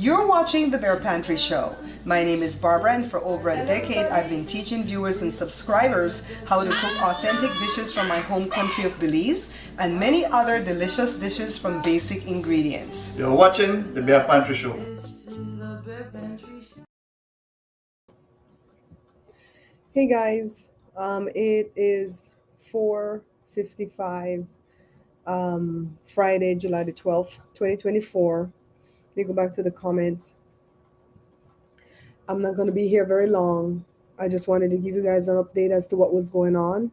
You're watching the Bear Pantry Show. My name is Barbara, and for over a decade I've been teaching viewers and subscribers how to cook authentic dishes from my home country of Belize and many other delicious dishes from basic ingredients. You're watching the Bear Pantry Show. Hey guys, it is 4:55, Friday, July the 12th, 2024. Let me go back to the comments. I'm not going to be here very long. I just wanted to give you guys an update as to what was going on.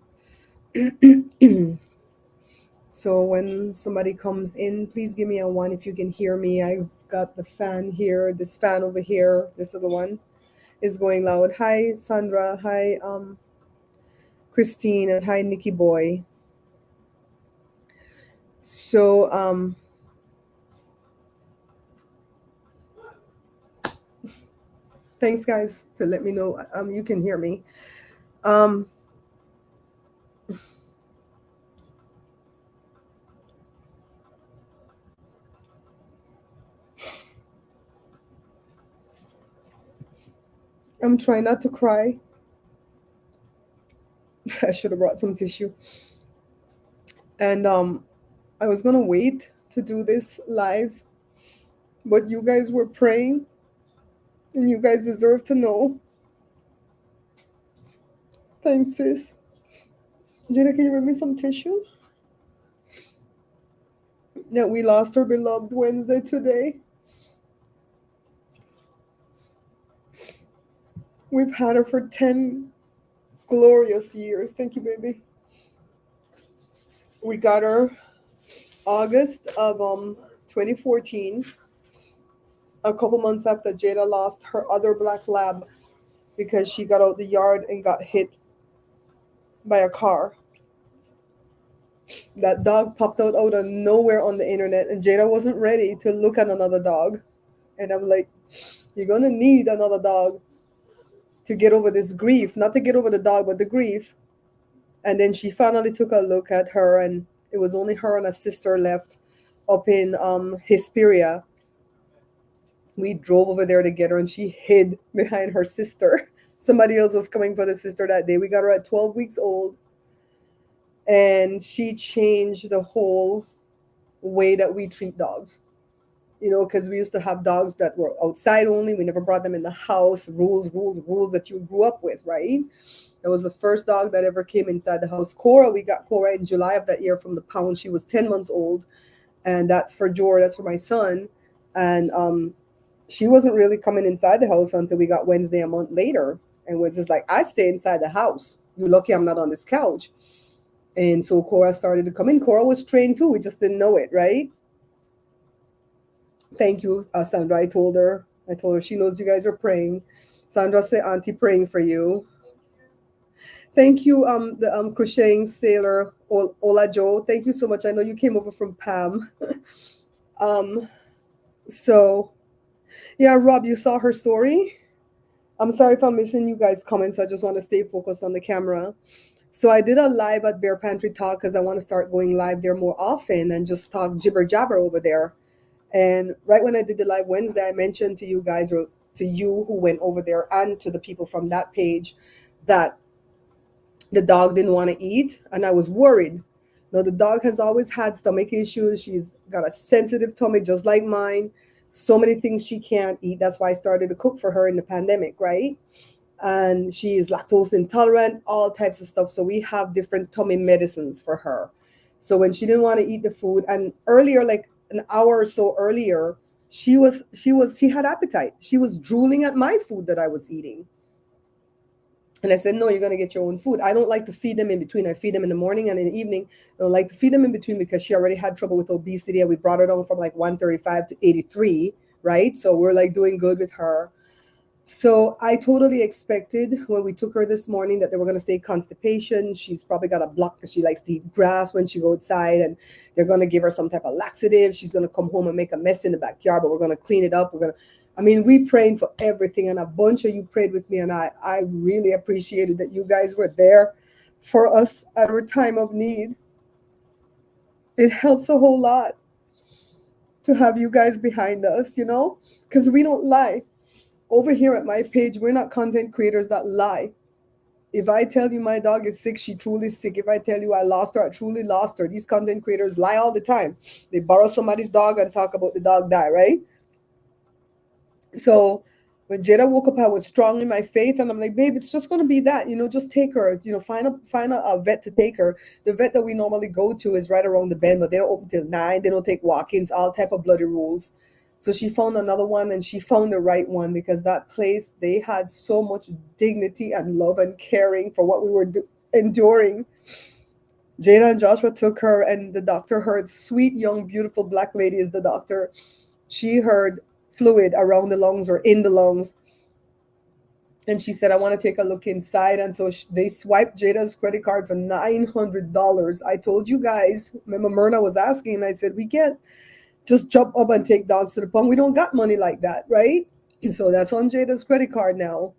So when somebody comes in, please give me a 1 if you can hear me. I've got the fan here, this fan over here, this other one is going loud. Hi, Sandra. Hi, Christine, and hi, Nikki Boy. So, thanks guys to let me know you can hear me. I'm trying not to cry. I should have brought some tissue. And I was gonna wait to do this live, but you guys were praying, and you guys deserve to know. Thanks, sis. Jada, can you bring me some tissue? Yeah, we lost our beloved Wednesday today. We've had her for 10 glorious years. Thank you, baby. We got her August of 2014, a couple months after Jada lost her other black lab because she got out the yard and got hit by a car. That dog popped out of nowhere on the internet, and Jada wasn't ready to look at another dog. And I'm like, you're gonna need another dog to get over this grief, not to get over the dog, but the grief. And then she finally took a look at her, and it was only her and a sister left up in Hesperia. We drove over there to get her, and she hid behind her sister. Somebody else was coming for the sister that day. We got her at 12 weeks old, and she changed the whole way that we treat dogs. You know, because we used to have dogs that were outside only. We never brought them in the house. Rules that you grew up with, right? That was the first dog that ever came inside the house. Cora, we got Cora in July of that year from the pound. She was 10 months old. And that's for Jory, that's for my son. And she wasn't really coming inside the house until we got Wednesday a month later. And was just like, I stay inside the house. You're lucky I'm not on this couch. And so Cora started to come in. Cora was trained too. We just didn't know it, right? Thank you, Sandra. I told her she knows you guys are praying. Sandra said, Auntie praying for you. Thank you, the crocheting sailor, Ola Joe. Thank you so much. I know you came over from Pam. So, yeah, Rob, you saw her story. I'm sorry if I'm missing you guys' comments. I just want to stay focused on the camera. So I did a live at Bear Pantry Talk because I want to start going live there more often and just talk jibber jabber over there. And right when I did the live Wednesday, I mentioned to you guys, or to you who went over there, and to the people from that page, that the dog didn't want to eat, and I was worried. Now, the dog has always had stomach issues. She's got a sensitive tummy just like mine. So many things she can't eat. That's why I started to cook for her in the pandemic, right? And she is lactose intolerant, all types of stuff. So we have different tummy medicines for her. So when she didn't want to eat the food, and earlier, like an hour or so earlier, she had appetite. She was drooling at my food that I was eating. And I said, no, you're going to get your own food. I don't like to feed them in between. I feed them in the morning and in the evening. I don't like to feed them in between because she already had trouble with obesity. And we brought her down from like 135 to 83, right? So we're like doing good with her. So I totally expected when we took her this morning that they were going to say constipation. She's probably got a block because she likes to eat grass when she goes outside, and they're going to give her some type of laxative. She's going to come home and make a mess in the backyard, but we're going to clean it up. We praying for everything, and a bunch of you prayed with me, and I really appreciated that you guys were there for us at our time of need. It helps a whole lot to have you guys behind us, you know, because we don't lie. Over here at my page, we're not content creators that lie. If I tell you my dog is sick, she truly sick. If I tell you I lost her, I truly lost her. These content creators lie all the time. They borrow somebody's dog and talk about the dog die, right? So when Jada woke up, I was strong in my faith, and I'm like, babe, it's just gonna be that, you know, just take her, you know, find a vet to take her. The vet that we normally go to is right around the bend, but they don't open till 9. They don't take walk-ins, all type of bloody rules. So she found another one, and she found the right one, because that place, they had so much dignity and love and caring for what we were enduring. Jada and Joshua took her, and the doctor heard, sweet, young, beautiful black lady is the doctor. She heard fluid around the lungs or in the lungs. And she said, I want to take a look inside. And so they swiped Jada's credit card for $900. I told you guys, remember Myrna was asking, and I said, we can't just jump up and take dogs to the pond. We don't got money like that, right? And so that's on Jada's credit card now.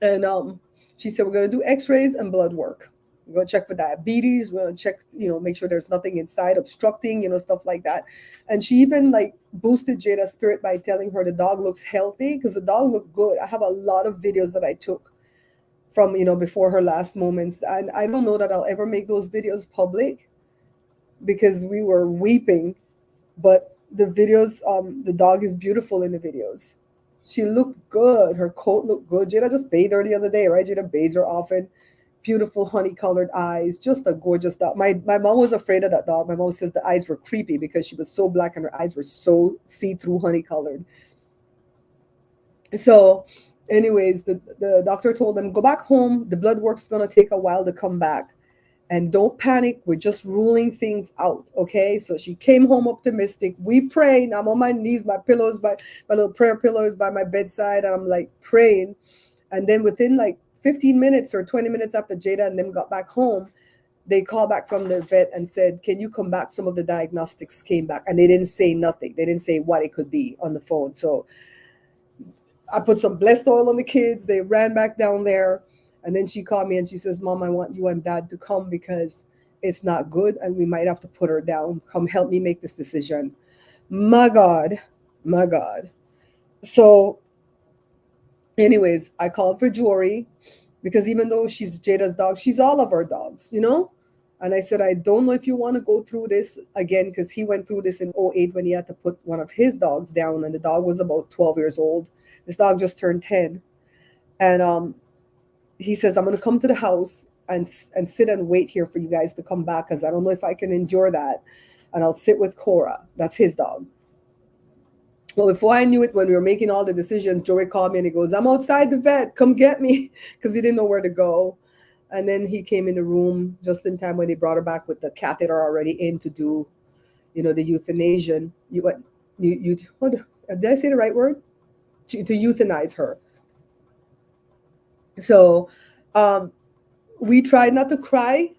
And she said, we're going to do x-rays and blood work. We're going to check for diabetes. We're going to check, you know, make sure there's nothing inside obstructing, you know, stuff like that. And she even like boosted Jada's spirit by telling her the dog looks healthy, because the dog looked good. I have a lot of videos that I took from, you know, before her last moments. And I don't know that I'll ever make those videos public, because we were weeping. But the videos, the dog is beautiful in the videos. She looked good. Her coat looked good. Jada just bathed her the other day, right? Jada bathes her often. Beautiful honey-colored eyes. Just a gorgeous dog. My mom was afraid of that dog. My mom says the eyes were creepy because she was so black and her eyes were so see-through honey-colored. So anyways, the doctor told them, go back home. The blood work's going to take a while to come back. And don't panic. We're just ruling things out. Okay. So she came home optimistic. We prayed. I'm on my knees. My little prayer pillow is by my bedside. And I'm like praying. And then within like 15 minutes or 20 minutes after Jada and them got back home, they called back from the vet and said, can you come back? Some of the diagnostics came back, and they didn't say nothing. They didn't say what it could be on the phone. So I put some blessed oil on the kids. They ran back down there. And then she called me and she says, Mom, I want you and Dad to come because it's not good and we might have to put her down. Come help me make this decision. My God, my God. So anyways, I called for Jory, because even though she's Jada's dog, she's all of our dogs, you know? And I said, I don't know if you want to go through this again, because he went through this in 2008 when he had to put one of his dogs down, and the dog was about 12 years old. This dog just turned 10. And he says, I'm going to come to the house and sit and wait here for you guys to come back, because I don't know if I can endure that. And I'll sit with Cora. That's his dog. Well, before I knew it, when we were making all the decisions, Joey called me and he goes, I'm outside the vet. Come get me, because he didn't know where to go. And then he came in the room just in time when they brought her back with the catheter already in to do, you know, the euthanasia. Did I say the right word? To euthanize her. So we tried not to cry.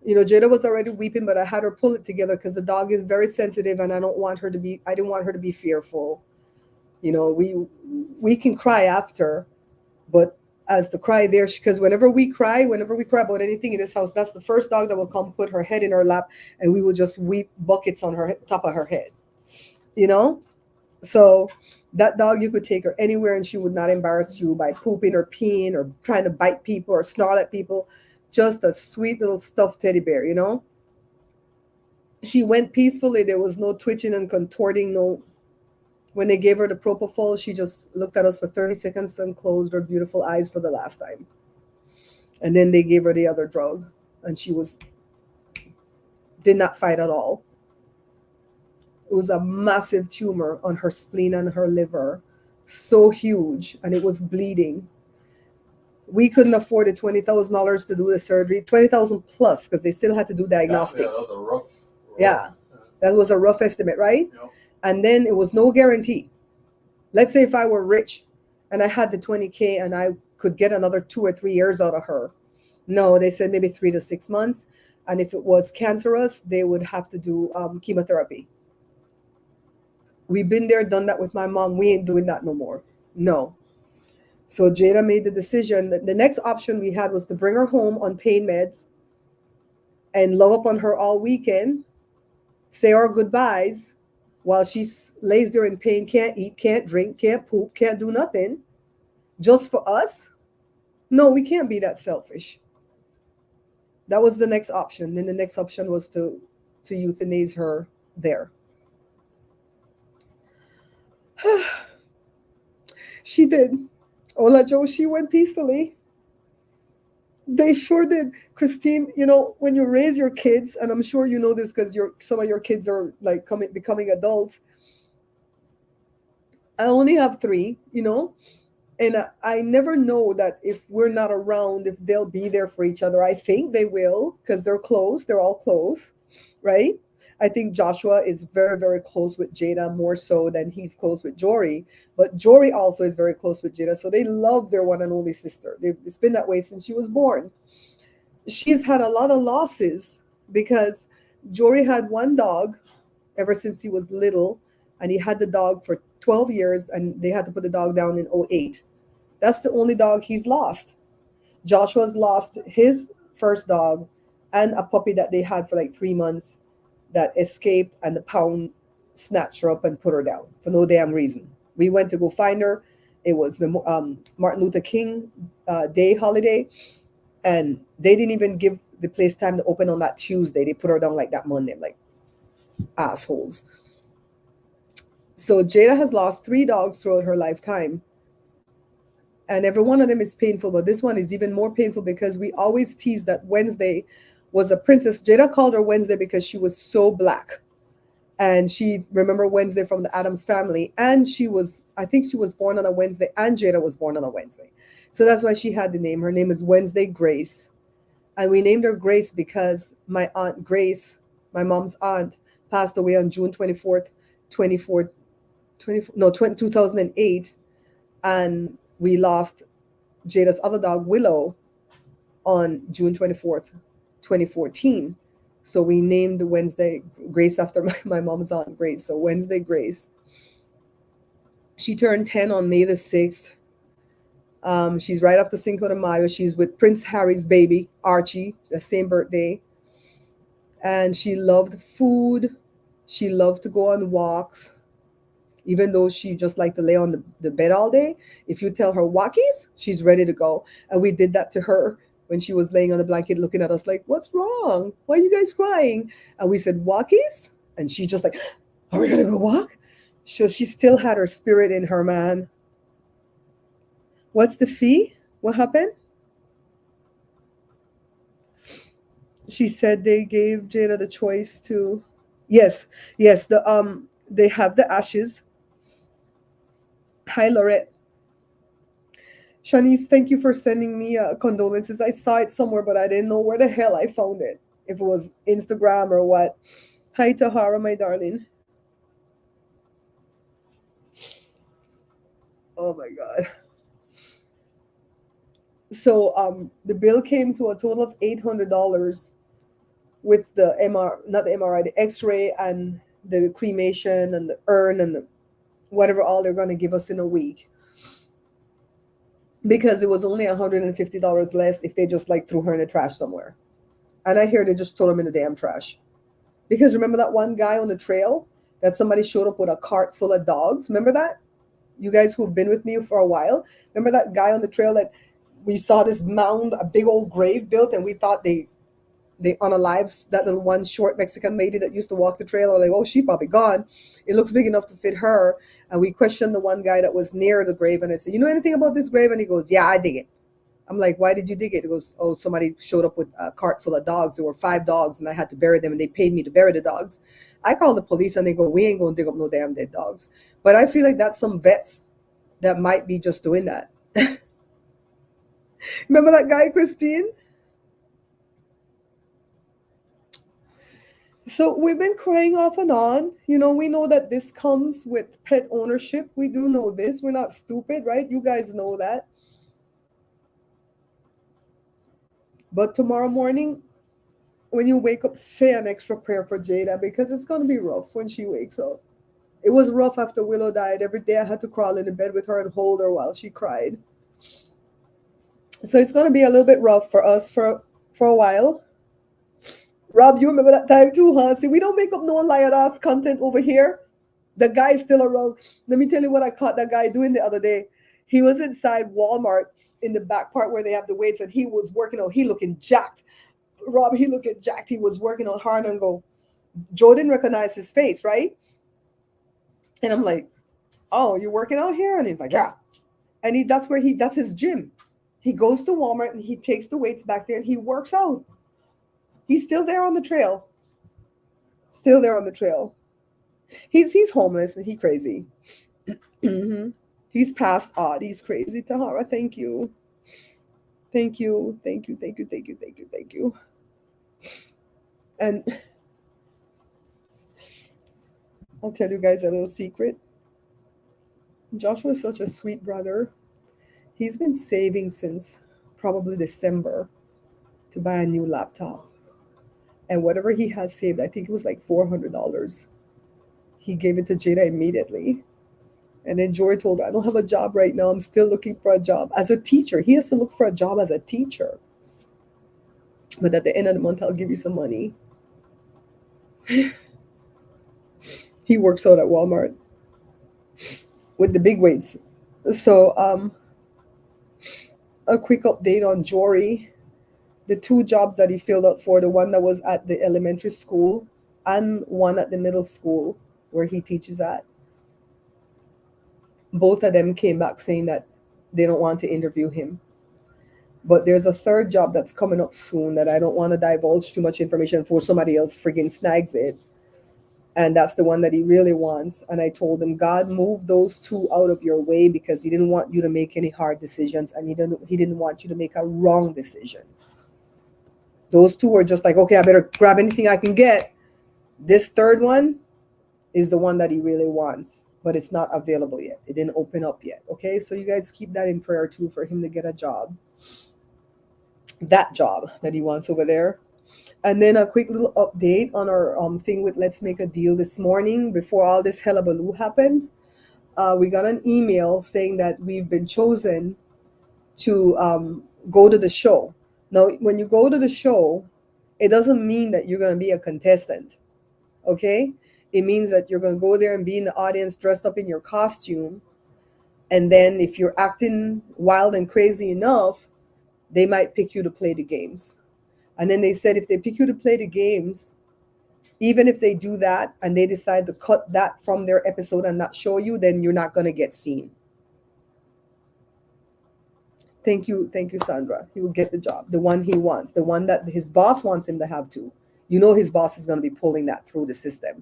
You know, Jada was already weeping, but I had her pull it together because the dog is very sensitive, and I didn't want her to be fearful. You know, we can cry after, but as the cry there, because whenever we cry about anything in this house, that's the first dog that will come put her head in her lap, and we will just weep buckets on her top of her head. You know, so that dog, you could take her anywhere and she would not embarrass you by pooping or peeing or trying to bite people or snarl at people. Just a sweet little stuffed teddy bear, you know. She went peacefully. There was no twitching and contorting. No. When they gave her the propofol, she just looked at us for 30 seconds and closed her beautiful eyes for the last time. And then they gave her the other drug, and she did not fight at all. It was a massive tumor on her spleen and her liver, so huge, and it was bleeding. We couldn't afford the $20,000 to do the surgery, $20,000 plus, because they still had to do diagnostics. Yeah, that was a rough. Yeah, that was a rough estimate, right? Yep. And then it was no guarantee. Let's say if I were rich and I had the $20K and I could get another 2 or 3 years out of her. No, they said maybe 3 to 6 months. And if it was cancerous, they would have to do chemotherapy. We've been there, done that with my mom. We ain't doing that no more. No. So Jada made the decision that the next option we had was to bring her home on pain meds and love up on her all weekend, say our goodbyes while she lays there in pain, can't eat, can't drink, can't poop, can't do nothing, just for us? No, we can't be that selfish. That was the next option. Then the next option was to euthanize her there. She did. Ola Joe, she went peacefully. They sure did. Christine, when you raise your kids, and I'm sure you know this because some of your kids are like becoming adults. I only have three, and I never know that if we're not around, if they'll be there for each other. I think they will because they're close. They're all close, right? I think Joshua is very, very close with Jada, more so than he's close with Jory. But Jory also is very close with Jada. So they love their one and only sister. It's been that way since she was born. She's had a lot of losses because Jory had one dog ever since he was little, and he had the dog for 12 years, and they had to put the dog down in '08. That's the only dog he's lost. Joshua's lost his first dog and a puppy that they had for like 3 months that escaped, and the pound snatched her up and put her down for no damn reason. We went to go find her. It was Martin Luther King Day holiday, and they didn't even give the place time to open on that Tuesday. They put her down like that Monday. I'm like, assholes. So Jada has lost 3 dogs throughout her lifetime. And every one of them is painful, but this one is even more painful because we always tease that Wednesday was a princess. Jada called her Wednesday because she was so black. And she remember Wednesday from the Addams family. And I think she was born on a Wednesday, and Jada was born on a Wednesday. So that's why she had the name. Her name is Wednesday Grace. And we named her Grace because my aunt Grace, my mom's aunt, passed away on June 24th, 2008. And we lost Jada's other dog, Willow, on June 24th, 2014. So we named Wednesday Grace after my mom's aunt Grace. So Wednesday Grace. She turned 10 on May the 6th. She's right after Cinco de Mayo. She's with Prince Harry's baby, Archie, the same birthday. And she loved food. She loved to go on walks. Even though she just liked to lay on the bed all day, if you tell her walkies, she's ready to go. And we did that to her when she was laying on the blanket looking at us like, what's wrong? Why are you guys crying? And we said, walkies? And she just like, are we going to go walk? So she still had her spirit in her, man. What's the fee? What happened? She said they gave Jada the choice to, yes, they have the ashes. Hi, Lorette. Shanice, thank you for sending me condolences. I saw it somewhere, but I didn't know where the hell I found it. If it was Instagram or what. Hi, Tahara, my darling. Oh, my God. So the bill came to a total of $800 with the the X-ray and the cremation and the urn and whatever all they're going to give us in a week. Because it was only $150 less if they just like threw her in the trash somewhere. And I hear they just threw him in the damn trash. Because remember that one guy on the trail that somebody showed up with a cart full of dogs? Remember that? You guys who've been with me for a while, remember that guy on the trail that we saw this mound, a big old grave built, and we thought they unalives that little one short Mexican lady that used to walk the trail. We're like, oh, she probably gone. It looks big enough to fit her. And we questioned the one guy that was near the grave, and I said, you know anything about this grave? And he goes, yeah, I dig it. I'm like, why did you dig it? He goes, oh, somebody showed up with a cart full of dogs. There were 5 dogs, and I had to bury them, and they paid me to bury the dogs. I called the police, and they go, we ain't going to dig up no damn dead dogs. But I feel like that's some vets that might be just doing that. Remember that guy, Christine? So we've been crying off and on. We know that this comes with pet ownership. We do know this. We're not stupid, right? You guys know that. But tomorrow morning, when you wake up, say an extra prayer for Jada, because it's going to be rough when she wakes up. It was rough after Willow died. Every day I had to crawl in the bed with her and hold her while she cried. So it's going to be a little bit rough for us for a while. Rob, you remember that time too, huh? See, we don't make up no liar ass content over here. The guy is still around. Let me tell you what I caught that guy doing the other day. He was inside Walmart in the back part where they have the weights, and he was working out. He looking jacked. Rob, he looking jacked. He was working out hard and go. Joe didn't recognize his face, right? And I'm like, oh, you're working out here? And he's like, yeah. And that's his gym. He goes to Walmart and he takes the weights back there and he works out. He's still there on the trail. Still there on the trail. He's homeless and he's crazy. Mm-hmm. He's past odd. He's crazy. Tahara, thank you. Thank you. Thank you. Thank you. Thank you. Thank you. Thank you. And I'll tell you guys a little secret. Joshua is such a sweet brother. He's been saving since probably December to buy a new laptop. And whatever he has saved, I think it was like $400. He gave it to Jada immediately. And then Jory told her, I don't have a job right now. I'm still looking for a job as a teacher. He has to look for a job as a teacher. But at the end of the month, I'll give you some money. He works out at Walmart with the big weights. So a quick update on Jory. The 2 jobs that he filled out for, the one that was at the elementary school and one at the middle school where he teaches at. Both of them came back saying that they don't want to interview him. But there's a 3rd job that's coming up soon that I don't want to divulge too much information before somebody else friggin' snags it. And that's the one that he really wants. And I told him, God, move those 2 out of your way because he didn't want you to make any hard decisions and he didn't want you to make a wrong decision. Those 2 were just like, okay, I better grab anything I can get. This 3rd one is the one that he really wants, but it's not available yet. It didn't open up yet. Okay, so you guys keep that in prayer too for him to get a job. That job that he wants over there. And then a quick little update on our thing with Let's Make a Deal this morning. Before all this hullabaloo happened, we got an email saying that we've been chosen to go to the show. Now, when you go to the show, it doesn't mean that you're going to be a contestant, okay? It means that you're going to go there and be in the audience dressed up in your costume. And then if you're acting wild and crazy enough, they might pick you to play the games. And then they said if they pick you to play the games, even if they do that and they decide to cut that from their episode and not show you, then you're not going to get seen. Thank you, Sandra. He will get the job, the one he wants, the one that his boss wants him to have to. You know his boss is going to be pulling that through the system.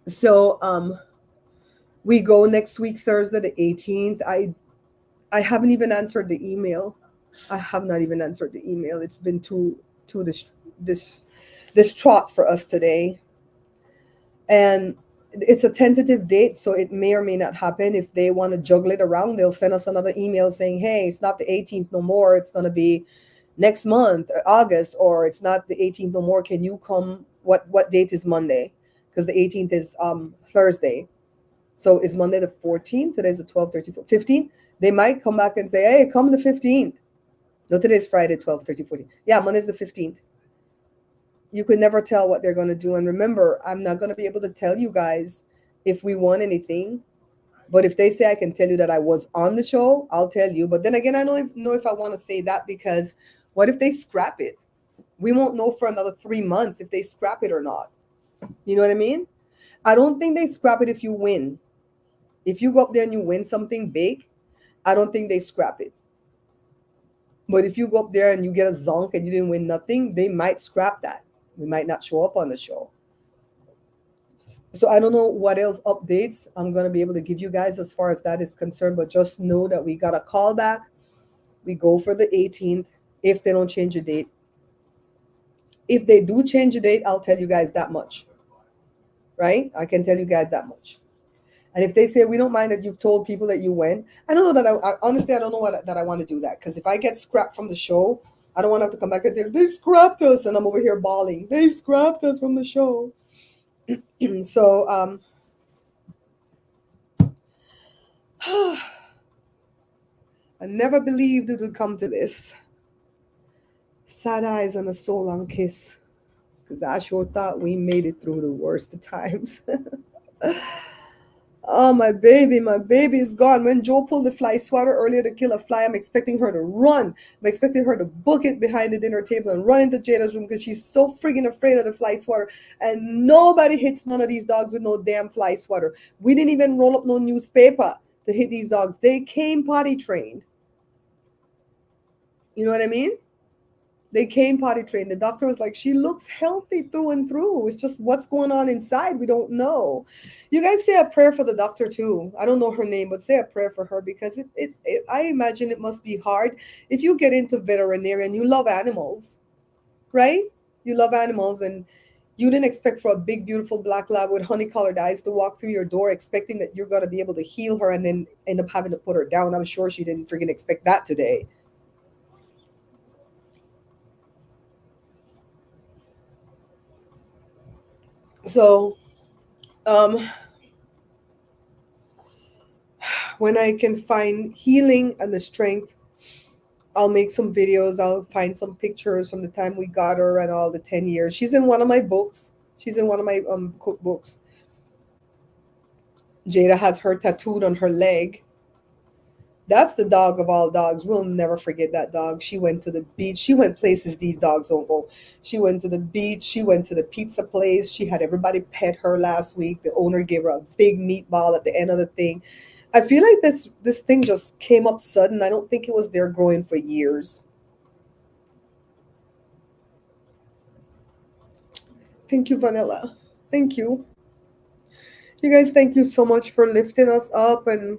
So we go next week, Thursday the 18th. I haven't even answered the email. I have not even answered the email. It's been too this trot for us today. And it's a tentative date, so it may or may not happen. If they want to juggle it around, they'll send us another email saying, hey, it's not the 18th no more. It's going to be next month, August, or it's not the 18th no more. Can you come? What date is Monday? Because the 18th is Thursday. So is Monday the 14th? Today's the 12th, 13th, 15th. They might come back and say, hey, come the 15th. No, today's Friday, 12th, 13th, 14th. Yeah, Monday's the 15th. You could never tell what they're going to do. And remember, I'm not going to be able to tell you guys if we won anything. But if they say I can tell you that I was on the show, I'll tell you. But then again, I don't know if I want to say that, because what if they scrap it? We won't know for another 3 months if they scrap it or not. You know what I mean? I don't think they scrap it if you win. If you go up there and you win something big, I don't think they scrap it. But if you go up there and you get a zonk and you didn't win nothing, they might scrap that. We might not show up on the show. So I don't know what else updates I'm going to be able to give you guys as far as that is concerned, but just know that we got a call back. We go for the 18th if they don't change the date. If they do change the date, I'll tell you guys that much. Right? I can tell you guys that much. And if they say, we don't mind that you've told people that you went, I don't know that I honestly, I don't know that I want to do that. Because if I get scrapped from the show, I don't want to have to come back and say, they scrapped us. And I'm over here bawling. They scrapped us from the show. So, I never believed it would come to this. Sad eyes and a so long kiss. Because I sure thought we made it through the worst of times. Oh, my baby is gone. When Joe pulled the fly swatter earlier to kill a fly, I'm expecting her to run. I'm expecting her to book it behind the dinner table and run into Jada's room because she's so friggin' afraid of the fly swatter. And nobody hits none of these dogs with no damn fly swatter. We didn't even roll up no newspaper to hit these dogs. They came potty trained. You know what I mean? They came potty trained. The doctor was like, she looks healthy through and through. It's just what's going on inside. We don't know. You guys say a prayer for the doctor too. I don't know her name, but say a prayer for her because I imagine it must be hard if you get into veterinary and you love animals, right? You love animals and you didn't expect for a big, beautiful black lab with honey colored eyes to walk through your door expecting that you're going to be able to heal her and then end up having to put her down. I'm sure she didn't freaking expect that today. So, um, when I can find healing and the strength, I'll make some videos. I'll find some pictures from the time we got her and all the 10 years. She's in one of my books. She's in one of my cookbooks. Jada has her tattooed on her leg. That's the dog of all dogs. We'll never forget that dog. She went to the beach. She went places these dogs don't go. She went to the beach. She went to the pizza place. She had everybody pet her last week. The owner gave her a big meatball at the end of the thing. I feel like this thing just came up sudden. I don't think it was there growing for years. Thank you, Vanilla. Thank you. You guys, thank you so much for lifting us up and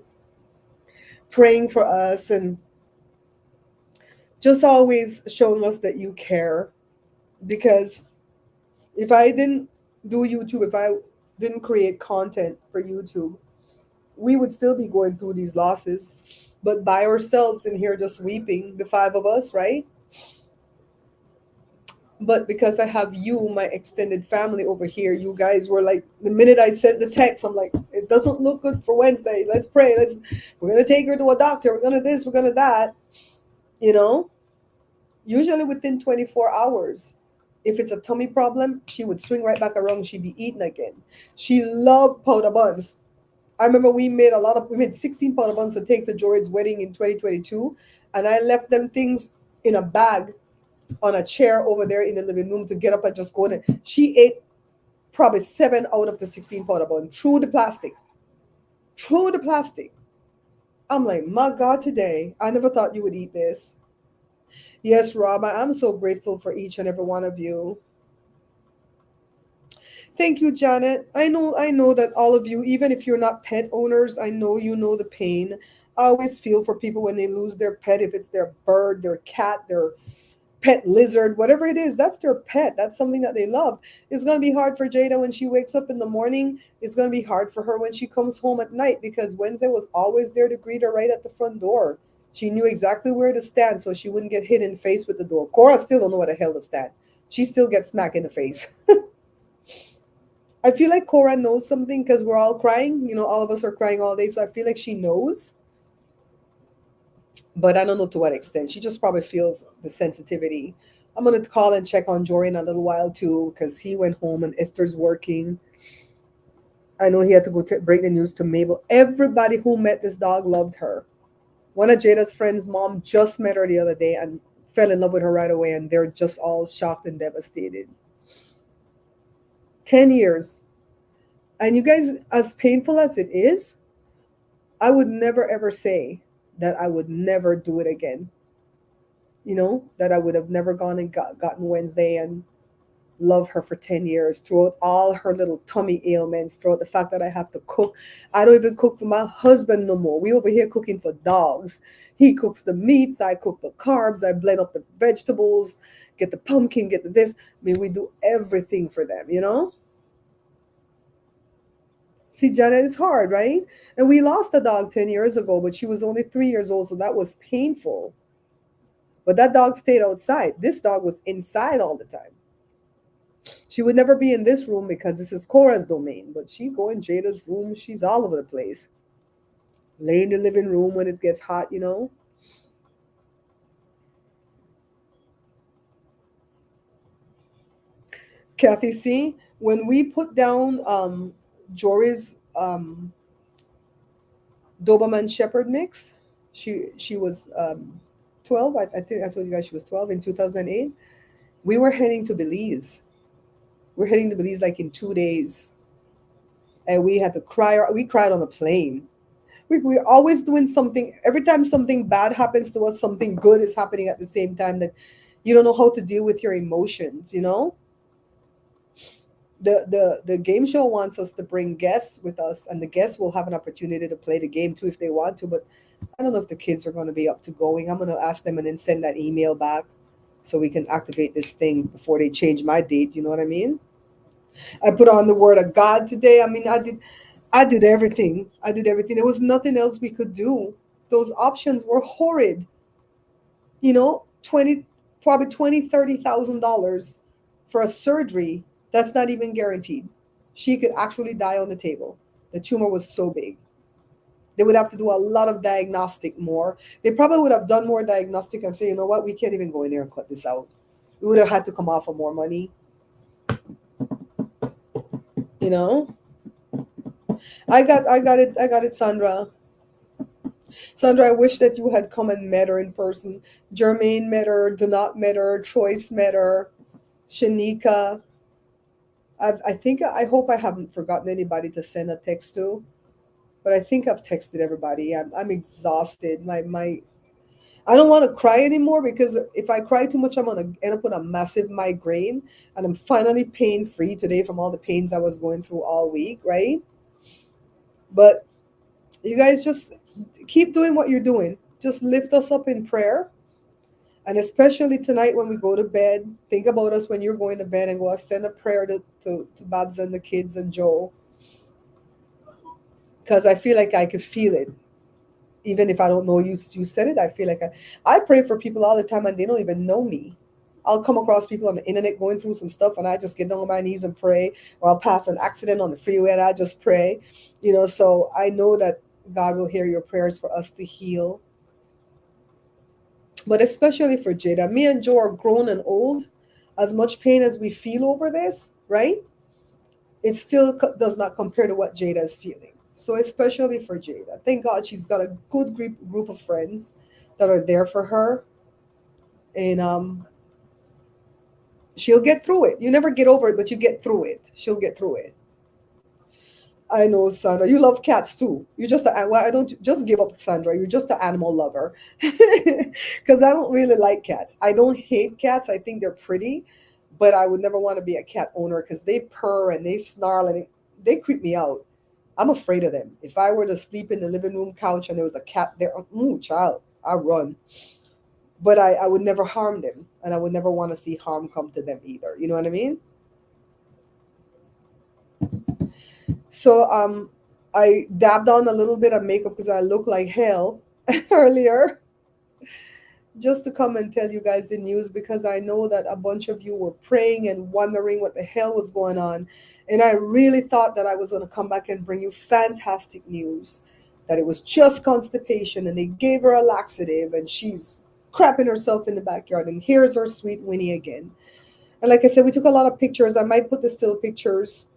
praying for us and just always showing us that you care. Because if I didn't do YouTube, if I didn't create content for YouTube, we would still be going through these losses. But by ourselves in here just weeping, the five of us, right? But because I have you, my extended family over here, you guys were like, the minute I sent the text, I'm like, it doesn't look good for Wednesday. Let's pray. We're gonna take her to a doctor. We're gonna this. We're gonna that. You know, usually within 24 hours. If it's a tummy problem, she would swing right back around. She'd be eating again. She loved powder buns. I remember we made 16 powder buns to take to Jory's wedding in 2022, and I left them things in a bag on a chair over there in the living room to get up and just go in. She ate probably 7 out of the 16 powder bun through the plastic. Through the plastic. I'm like, my God, today, I never thought you would eat this. Yes, Rob, I'm so grateful for each and every one of you. Thank you, Janet. I know that all of you, even if you're not pet owners, I know you know the pain. I always feel for people when they lose their pet, if it's their bird, their cat, their pet lizard, whatever it is, that's their pet. That's something that they love. It's going to be hard for Jada when she wakes up in the morning. It's going to be hard for her when she comes home at night because Wednesday was always there to greet her right at the front door. She knew exactly where to stand so she wouldn't get hit in the face with the door. Cora still don't know where the hell to stand. She still gets smacked in the face. I feel like Cora knows something because we're all crying. You know, all of us are crying all day. So I feel like she knows, but I don't know to what extent. She just probably feels the sensitivity. I'm gonna call and check on Jory in a little while too, because he went home and Esther's working. I know he had to go break the news to Mabel. Everybody who met this dog loved her. One of Jada's friends' mom just met her the other day and fell in love with her right away, and they're just all shocked and devastated. 10 years, and you guys, as painful as it is, I would never ever say that I would never do it again. You know, that I would have never gone and gotten Wednesday and love her for 10 years throughout all her little tummy ailments, throughout the fact that I have to cook. I don't even cook for my husband no more. We over here cooking for dogs. He cooks the meats, I cook the carbs, I blend up the vegetables, get the pumpkin, get the this. I mean, we do everything for them, you know? See, Janet, it's hard, right? And we lost a dog 10 years ago, but she was only 3 years old, so that was painful. But that dog stayed outside. This dog was inside all the time. She would never be in this room because this is Cora's domain, but she go in Jada's room. She's all over the place. Lay in the living room when it gets hot, you know. Kathy C, when we put down Jory's Doberman Shepherd mix, she was 12. I think I told you guys she was 12 in 2008. We were heading to Belize. We're heading to Belize like in 2 days, and we had to cry. We cried on a plane. We're always doing something. Every time something bad happens to us, something good is happening at the same time. That you don't know how to deal with your emotions. You know, the game show wants us to bring guests with us, and the guests will have an opportunity to play the game too if they want to. But I don't know if the kids are going to be up to going. I'm going to ask them and then send that email back so we can activate this thing before they change my date. You know what I mean? I put on the word of God today. I mean, I did everything. I did everything. There was nothing else we could do. Those options were horrid. You know, 20, probably 20, $30,000 for a surgery that's not even guaranteed. She could actually die on the table. The tumor was so big. They would have to do a lot of diagnostic more. They probably would have done more diagnostic and say, you know what, we can't even go in there and cut this out. We would have had to come off for more money. You know, I got it, Sandra. Sandra, I wish that you had come and met her in person. Jermaine met her, Donat met her, Choice met her, Shanika. I think I hope I haven't forgotten anybody to send a text to, but I think I've texted everybody. I'm exhausted. My I don't want to cry anymore because if I cry too much, I'm gonna end up with a massive migraine, and I'm finally pain free today from all the pains I was going through all week, right? But you guys just keep doing what you're doing. Just lift us up in prayer. And especially tonight when we go to bed, think about us when you're going to bed and go send a prayer to Babs and the kids and Joe. Because I feel like I could feel it. Even if I don't know you said it, I feel like I pray for people all the time and they don't even know me. I'll come across people on the internet going through some stuff and I just get down on my knees and pray, or I'll pass an accident on the freeway and I just pray. You know, so I know that God will hear your prayers for us to heal. But especially for Jada, me and Joe are grown and old. As much pain as we feel over this, right? It still does not compare to what Jada is feeling. So especially for Jada, thank God she's got a good group of friends that are there for her, and she'll get through it. You never get over it, but you get through it. She'll get through it. I know, Sandra. You love cats too. You just well, I don't just give up, Sandra. You're just an animal lover. Because I don't really like cats. I don't hate cats. I think they're pretty, but I would never want to be a cat owner because they purr and they snarl and they creep me out. I'm afraid of them. If I were to sleep in the living room couch and there was a cat there, ooh, child, I run. But I would never harm them, and I would never want to see harm come to them either. You know what I mean? So I dabbed on a little bit of makeup because I look like hell earlier, just to come and tell you guys the news because I know that a bunch of you were praying and wondering what the hell was going on. And I really thought that I was going to come back and bring you fantastic news, that it was just constipation and they gave her a laxative and she's crapping herself in the backyard. And here's her sweet Winnie again. And like I said, we took a lot of pictures. I might put the still pictures,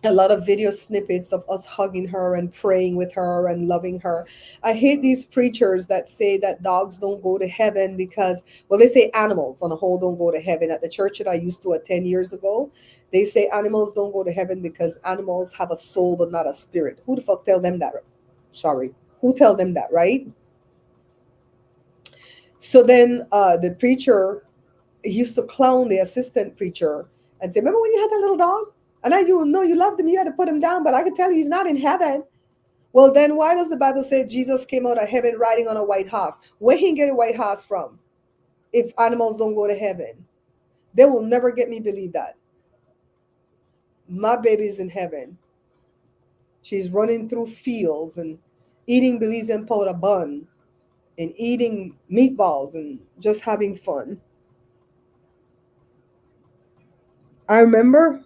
a lot of video snippets of us hugging her and praying with her and loving her. I hate these preachers that say that dogs don't go to heaven because, well, they say animals on a whole don't go to heaven. At the church that I used to attend years ago, they say animals don't go to heaven because animals have a soul but not a spirit. Who the fuck tell them that? Sorry. Who tell them that, right? So then the preacher used to clown the assistant preacher and say, remember when you had that little dog? And I, you know, you loved him, you had to put him down, but I can tell you he's not in heaven. Well, then why does the Bible say Jesus came out of heaven riding on a white horse? Where he get a white horse from? If animals don't go to heaven, they will never get me believe that. My baby's in heaven. She's running through fields and eating Belizean powder bun and eating meatballs and just having fun. I remember,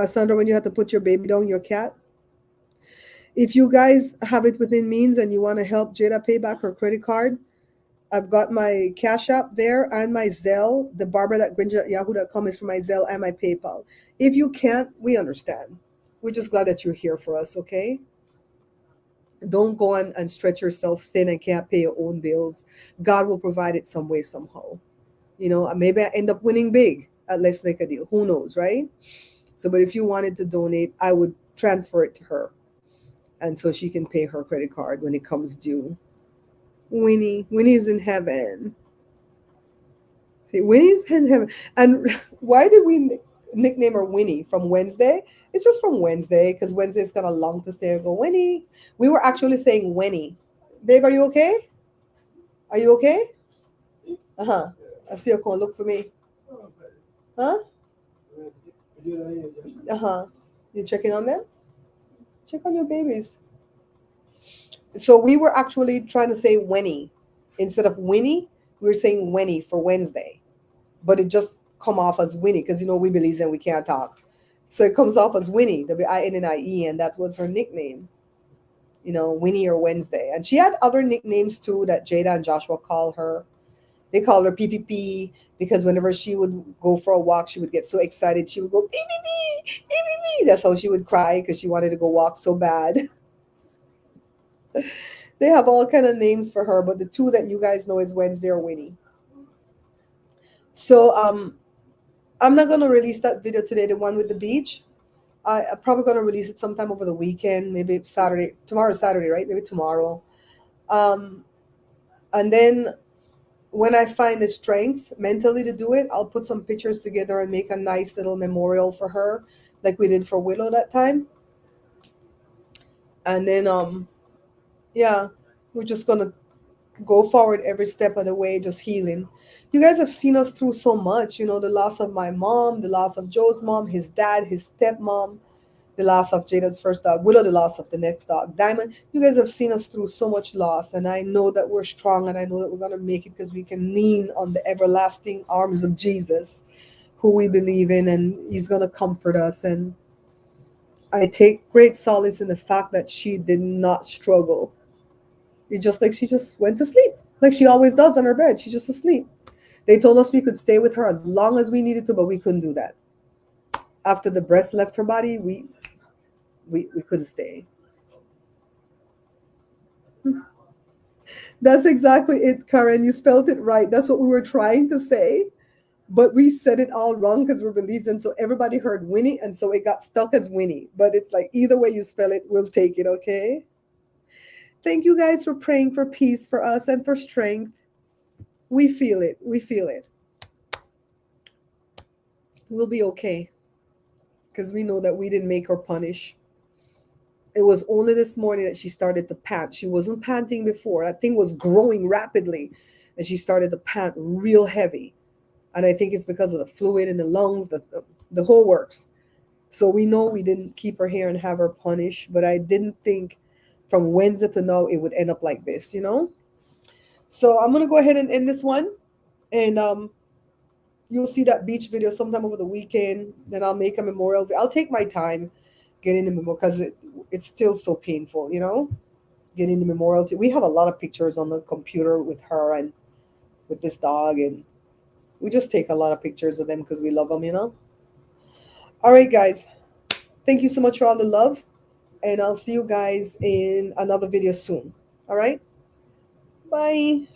Sandra, when you had to put your baby down, your cat. If you guys have it within means and you want to help Jada pay back her credit card, I've got my Cash App there and my Zelle. The barbara.grinage@yahoo.com is for my Zelle and my PayPal. If you can't, we understand. We're just glad that you're here for us, okay? Don't go on and stretch yourself thin and can't pay your own bills. God will provide it some way, somehow. You know, maybe I end up winning big at Let's Make a Deal. Who knows, right? So, but if you wanted to donate, I would transfer it to her. And so she can pay her credit card when it comes due. Winnie's in heaven. See, Winnie's in heaven. And why did we nickname her Winnie from Wednesday? It's just from Wednesday because Wednesday's kind of long to say. I go, Winnie. We were actually saying Winnie. Babe, are you okay? Are you okay? Uh-huh. I see you going look for me. Huh? Uh-huh. You checking on them? Check on your babies. So we were actually trying to say Winnie. Instead of Winnie, we were saying Winnie for Wednesday. But it just come off as Winnie because, you know, we Belize and we can't talk. So it comes off as Winnie, W-I-N-N-I-E, and that was her nickname. You know, Winnie or Wednesday. And she had other nicknames too that Jada and Joshua call her. They called her PPP because whenever she would go for a walk, she would get so excited. She would go, PPP, PPP. That's how she would cry because she wanted to go walk so bad. They have all kind of names for her, but the two that you guys know is Wednesday or Winnie. So I'm not gonna release that video today, the one with the beach. I'm probably gonna release it sometime over the weekend, maybe Saturday. Tomorrow's Saturday, right? Maybe tomorrow. And then when I find the strength mentally to do it, I'll put some pictures together and make a nice little memorial for her, like we did for Willow that time. And then yeah, we're just gonna go forward every step of the way, just healing. You guys have seen us through so much, you know, the loss of my mom, the loss of Joe's mom, his dad, his stepmom, the loss of Jada's first dog, Willow, the loss of the next dog, Diamond. You guys have seen us through so much loss, and I know that we're strong, and I know that we're going to make it because we can lean on the everlasting arms of Jesus, who we believe in, and he's going to comfort us. And I take great solace in the fact that she did not struggle. It's just like she just went to sleep, like she always does on her bed. She's just asleep. They told us we could stay with her as long as we needed to, but we couldn't do that. After the breath left her body, we couldn't stay. That's exactly it, Karen. You spelled it right. That's what we were trying to say, but we said it all wrong because we're Belizean. So everybody heard Winnie, and so it got stuck as Winnie. But it's like either way you spell it, we'll take it, okay? Thank you guys for praying for peace for us and for strength. We feel it. We feel it. We'll be okay because we know that we didn't make her punish. It was only this morning that she started to pant. She wasn't panting before. That thing was growing rapidly, and she started to pant real heavy. And I think it's because of the fluid in the lungs, the whole works. So we know we didn't keep her here and have her punished, but I didn't think from Wednesday to now it would end up like this, you know? So I'm going to go ahead and end this one. And you'll see that beach video sometime over the weekend. Then I'll make a memorial. I'll take my time getting the memorial because it's still so painful, you know? Getting the memorial. We have a lot of pictures on the computer with her and with this dog, and we just take a lot of pictures of them because we love them, you know? All right, guys. Thank you so much for all the love, and I'll see you guys in another video soon. All right? Bye.